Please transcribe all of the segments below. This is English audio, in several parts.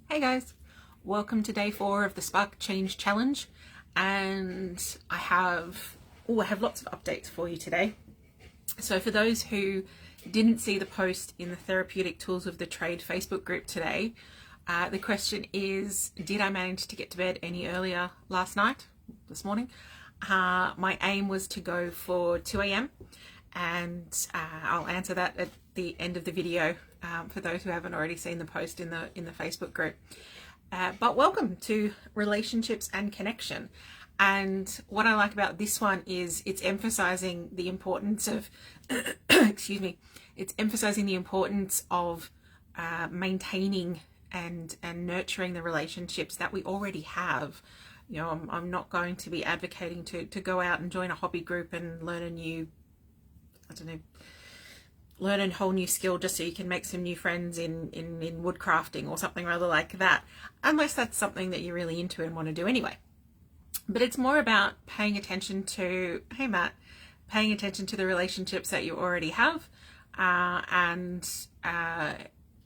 Hey guys, welcome to day 4 of the Spark Change Challenge, and I have lots of updates for you today. So for those who didn't see the post in the Therapeutic Tools of the Trade Facebook group today, the question is, did I manage to get to bed any earlier this morning? My aim was to go for 2 a.m. and I'll answer that at the end of the video for those who haven't already seen the post in the Facebook group. But welcome to Relationships and Connection. And what I like about this one is it's emphasizing the importance of excuse me, it's emphasizing the importance of maintaining and nurturing the relationships that we already have. You know, I'm not going to be advocating to go out and join a hobby group and learn a whole new skill just so you can make some new friends in woodcrafting or something rather like that, unless that's something that you're really into and want to do anyway. But it's more about paying attention to, paying attention to the relationships that you already have, and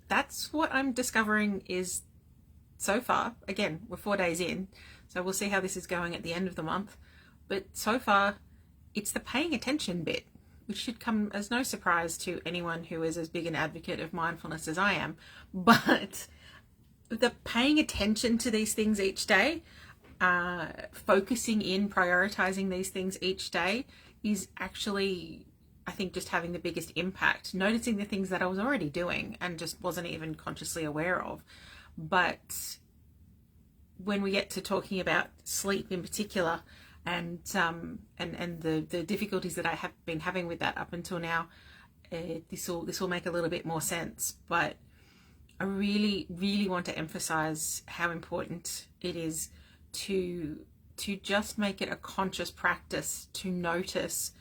that's what I'm discovering is, so far, again, we're 4 days in, so we'll see how this is going at the end of the month, but so far it's the paying attention bit, which should come as no surprise to anyone who is as big an advocate of mindfulness as I am. But the paying attention to these things each day, focusing in, prioritizing these things each day is actually, I think, just having the biggest impact. Noticing the things that I was already doing and just wasn't even consciously aware of. But when we get to talking about sleep in particular, and the difficulties that I have been having with that up until now, this will make a little bit more sense. But I really want to emphasize how important it is to just make it a conscious practice to notice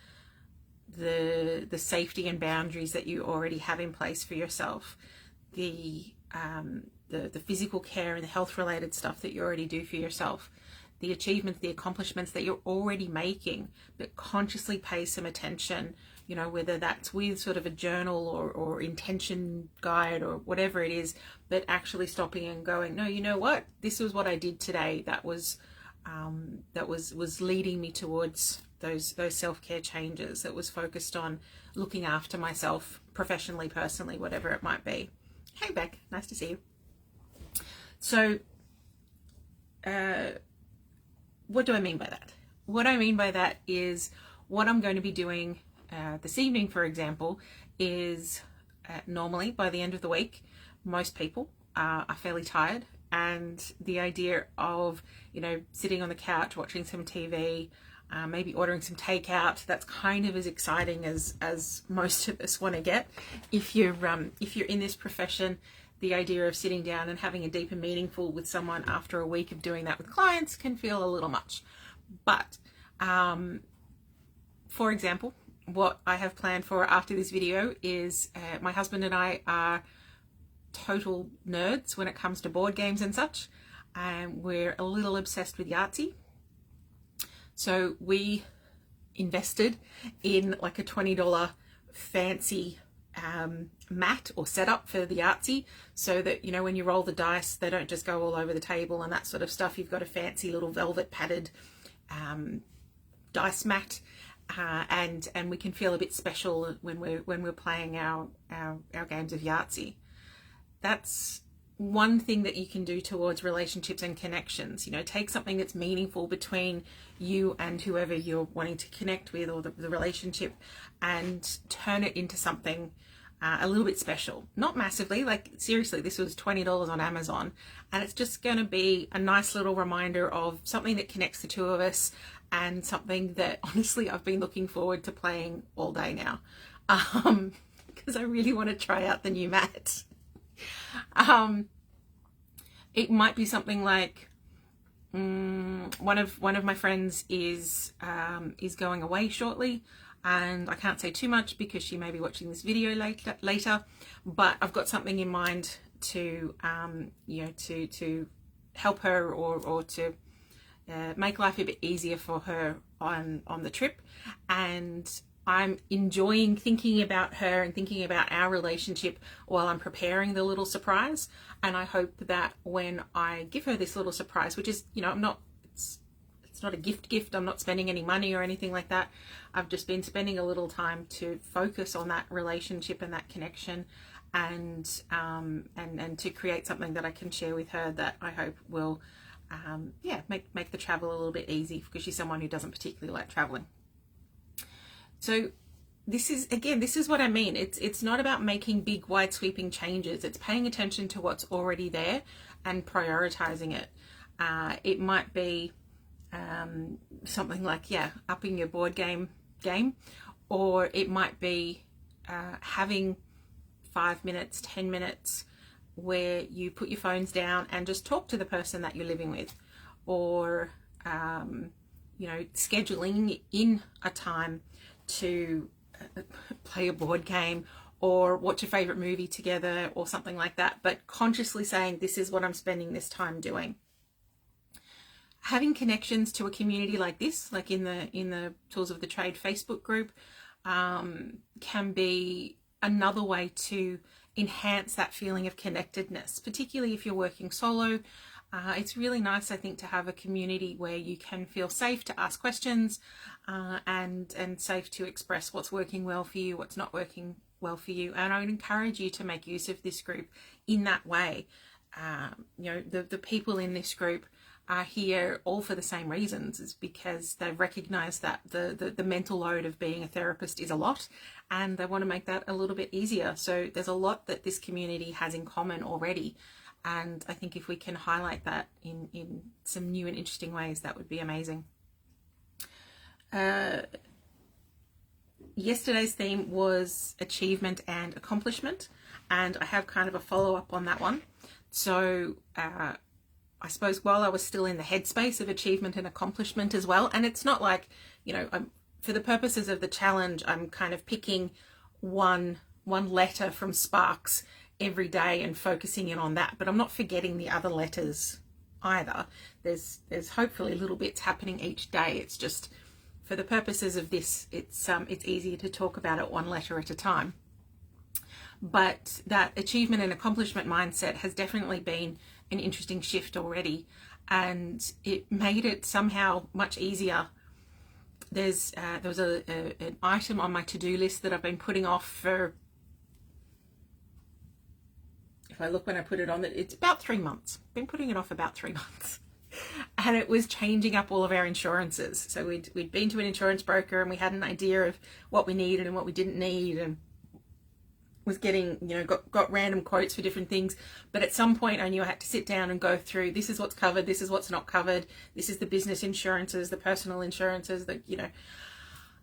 the safety and boundaries that you already have in place for yourself, the physical care and the health related stuff that you already do for yourself, the achievements, the accomplishments that you're already making, but consciously pay some attention, you know, whether that's with sort of a journal or intention guide or whatever it is, but actually stopping and going, no, you know what, this was what I did today that was leading me towards those self-care changes, that was focused on looking after myself professionally, personally, whatever it might be. Hey Beck, nice to see you. So what do I mean by that? What I mean by that is what I'm going to be doing this evening, for example, is normally by the end of the week, most people are fairly tired, and the idea of, you know, sitting on the couch watching some TV, maybe ordering some takeout, that's kind of as exciting as most of us want to get. If you're in this profession, the idea of sitting down and having a deep and meaningful with someone after a week of doing that with clients can feel a little much. But for example, what I have planned for after this video is my husband and I are total nerds when it comes to board games and such, and we're a little obsessed with Yahtzee. So we invested in like a $20 fancy mat or setup for the Yahtzee, so that, you know, when you roll the dice, they don't just go all over the table and that sort of stuff. You've got a fancy little velvet padded dice mat, and we can feel a bit special when we're playing our games of Yahtzee. That's one thing that you can do towards relationships and connections. You know, take something that's meaningful between you and whoever you're wanting to connect with, or the relationship, and turn it into something a little bit special. Not massively, like seriously, this was $20 on Amazon, and it's just going to be a nice little reminder of something that connects the two of us, and something that honestly I've been looking forward to playing all day now, because I really want to try out the new mat. It might be something like one of my friends is going away shortly, and I can't say too much because she may be watching this video later, but I've got something in mind to you know, to help her or to make life a bit easier for her on the trip. And I'm enjoying thinking about her and thinking about our relationship while I'm preparing the little surprise. And I hope that when I give her this little surprise, which is, you know, it's not a gift, I'm not spending any money or anything like that. I've just been spending a little time to focus on that relationship and that connection, and to create something that I can share with her that I hope will make the travel a little bit easy, because she's someone who doesn't particularly like traveling. So this is what I mean. It's not about making big, wide sweeping changes. It's paying attention to what's already there and prioritizing it. It might be something like, upping your board game, or it might be having 5 minutes, 10 minutes where you put your phones down and just talk to the person that you're living with, or scheduling in a time to play a board game or watch a favorite movie together or something like that, but consciously saying, this is what I'm spending this time doing. Having connections to a community like this, like in the Tools of the Trade Facebook group, can be another way to enhance that feeling of connectedness, particularly if you're working solo. It's really nice, I think, to have a community where you can feel safe to ask questions, and safe to express what's working well for you, what's not working well for you. And I would encourage you to make use of this group in that way. The people in this group are here all for the same reasons. It's because they recognise that the mental load of being a therapist is a lot, and they want to make that a little bit easier. So there's a lot that this community has in common already. And I think if we can highlight that in some new and interesting ways, that would be amazing. Yesterday's theme was achievement and accomplishment, and I have kind of a follow-up on that one. So I suppose while I was still in the headspace of achievement and accomplishment as well, and it's not like, for the purposes of the challenge, I'm kind of picking one letter from Sparks every day and focusing in on that, but I'm not forgetting the other letters either. There's hopefully little bits happening each day. It's just, for the purposes of this, it's easier to talk about it one letter at a time. But that achievement and accomplishment mindset has definitely been an interesting shift already, and it made it somehow much easier. There was an item on my to-do list that I've been putting off for, if I look when I put it on, it's about 3 months. Been putting it off about 3 months. And it was changing up all of our insurances. So we'd been to an insurance broker and we had an idea of what we needed and what we didn't need, and was getting, got random quotes for different things. But at some point I knew I had to sit down and go through, this is what's covered, this is what's not covered, this is the business insurances, the personal insurances,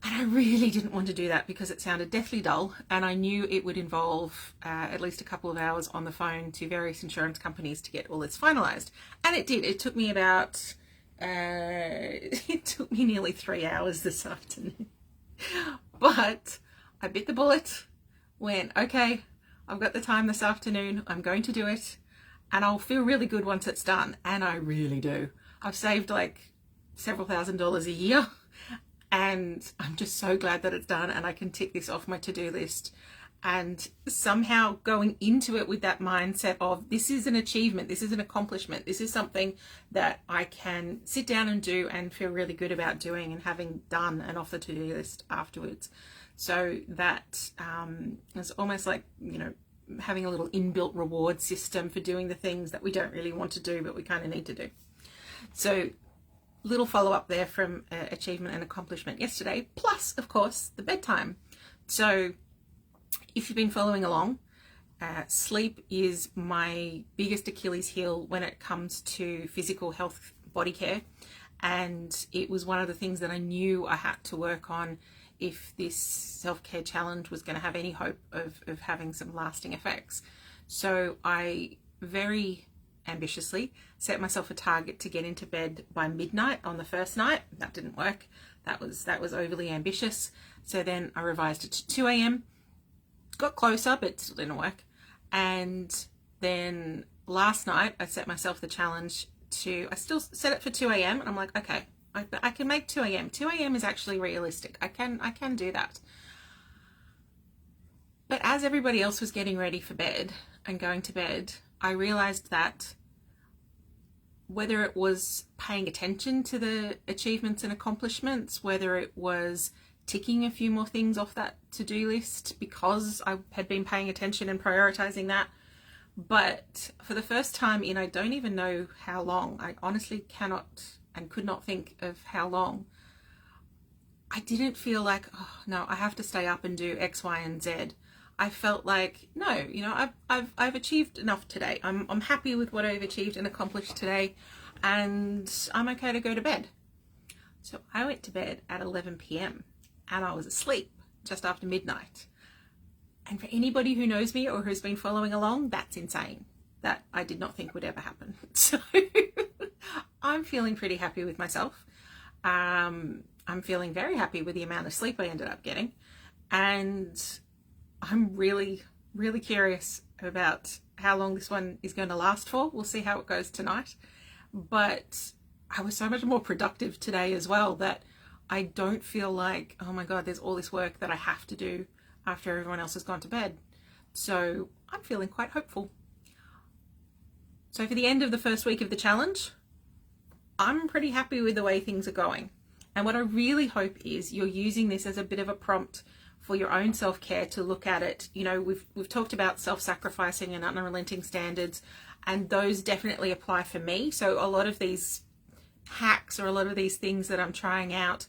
and I really didn't want to do that because it sounded deathly dull, and I knew it would involve at least a couple of hours on the phone to various insurance companies to get all this finalized. And it did. It took me about nearly 3 hours this afternoon. But I bit the bullet, went, okay, I've got the time this afternoon, I'm going to do it, and I'll feel really good once it's done. And I really do. I've saved like several $1,000s a year, and I'm just so glad that it's done and I can tick this off my to-do list. And somehow going into it with that mindset of, this is an achievement, this is an accomplishment, this is something that I can sit down and do and feel really good about doing and having done and off the to-do list afterwards. So that is almost like, having a little inbuilt reward system for doing the things that we don't really want to do, but we kind of need to do. So little follow-up there from achievement and accomplishment yesterday, plus, of course, the bedtime. So if you've been following along, sleep is my biggest Achilles heel when it comes to physical health, body care. And it was one of the things that I knew I had to work on if this self-care challenge was going to have any hope of having some lasting effects. So I very ambitiously set myself a target to get into bed by midnight on the first night. That didn't work. That was overly ambitious. So then I revised it to 2 a.m. Got closer, but still didn't work. And then last night I set myself the challenge I still set it for 2 a.m. and I'm like, okay, I can make 2 a.m. 2 a.m. is actually realistic. I can do that. But as everybody else was getting ready for bed and going to bed, I realized that whether it was paying attention to the achievements and accomplishments, whether it was ticking a few more things off that to-do list because I had been paying attention and prioritizing that, but for the first time in I don't even know how long, I honestly cannot and could not think of how long, I didn't feel like, oh no, I have to stay up and do X, Y, and Z. I felt like, no, you know, I've achieved enough today. I'm happy with what I've achieved and accomplished today, and I'm okay to go to bed. So I went to bed at 11 p.m. and I was asleep just after midnight. And for anybody who knows me or who's been following along, that's insane. That I did not think would ever happen. So I'm feeling pretty happy with myself. I'm feeling very happy with the amount of sleep I ended up getting. And I'm really, really curious about how long this one is going to last for. We'll see how it goes tonight. But I was so much more productive today as well that I don't feel like, oh my God, there's all this work that I have to do after everyone else has gone to bed. So I'm feeling quite hopeful. So for the end of the first week of the challenge, I'm pretty happy with the way things are going. And what I really hope is you're using this as a bit of a prompt for your own self-care to look at it. You know, we've talked about self-sacrificing and unrelenting standards, and those definitely apply for me. So a lot of these hacks or a lot of these things that I'm trying out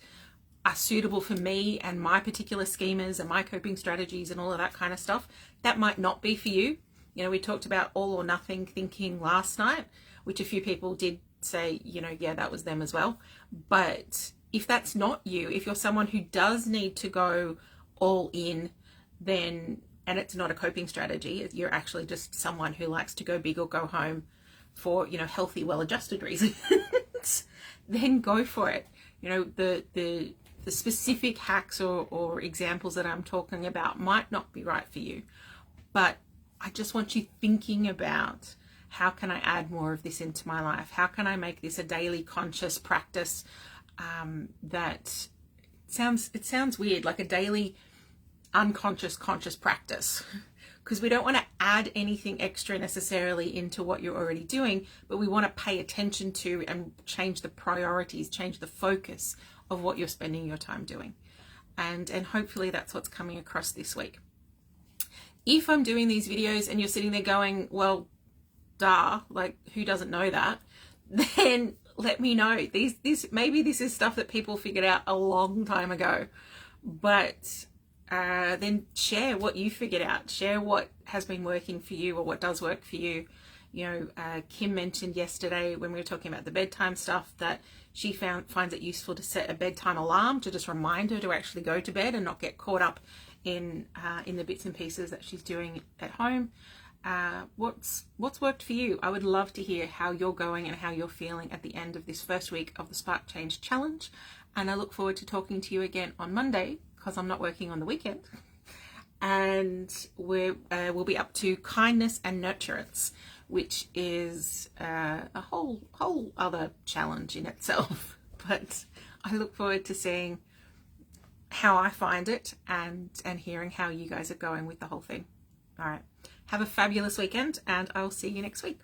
are suitable for me and my particular schemas and my coping strategies and all of that kind of stuff. That might not be for you. You know, we talked about all or nothing thinking last night, which a few people did say, you know, yeah, that was them as well. But if that's not you, if you're someone who does need to go all in, then, and it's not a coping strategy, you're actually just someone who likes to go big or go home for, you know, healthy, well-adjusted reasons, then go for it. You know, the specific hacks or examples that I'm talking about might not be right for you, but I just want you thinking about, how can I add more of this into my life? How can I make this a daily conscious practice that sounds weird, like a daily unconscious conscious practice, because we don't want to add anything extra necessarily into what you're already doing, but we want to pay attention to and change the priorities, change the focus of what you're spending your time doing. And hopefully that's what's coming across this week. If I'm doing these videos and you're sitting there going, well, duh, like who doesn't know that, then let me know. Maybe this is stuff that people figured out a long time ago, but then share what you figured out, share what has been working for you or what does work for you. You know, Kim mentioned yesterday when we were talking about the bedtime stuff that she finds it useful to set a bedtime alarm to just remind her to actually go to bed and not get caught up in the bits and pieces that she's doing at home. What's worked for you? I would love to hear how you're going and how you're feeling at the end of this first week of the Spark Change Challenge. And I look forward to talking to you again on Monday, because I'm not working on the weekend. And we'll be up to kindness and nurturance, which is a whole other challenge in itself. But I look forward to seeing how I find it and hearing how you guys are going with the whole thing. All right. Have a fabulous weekend, and I'll see you next week.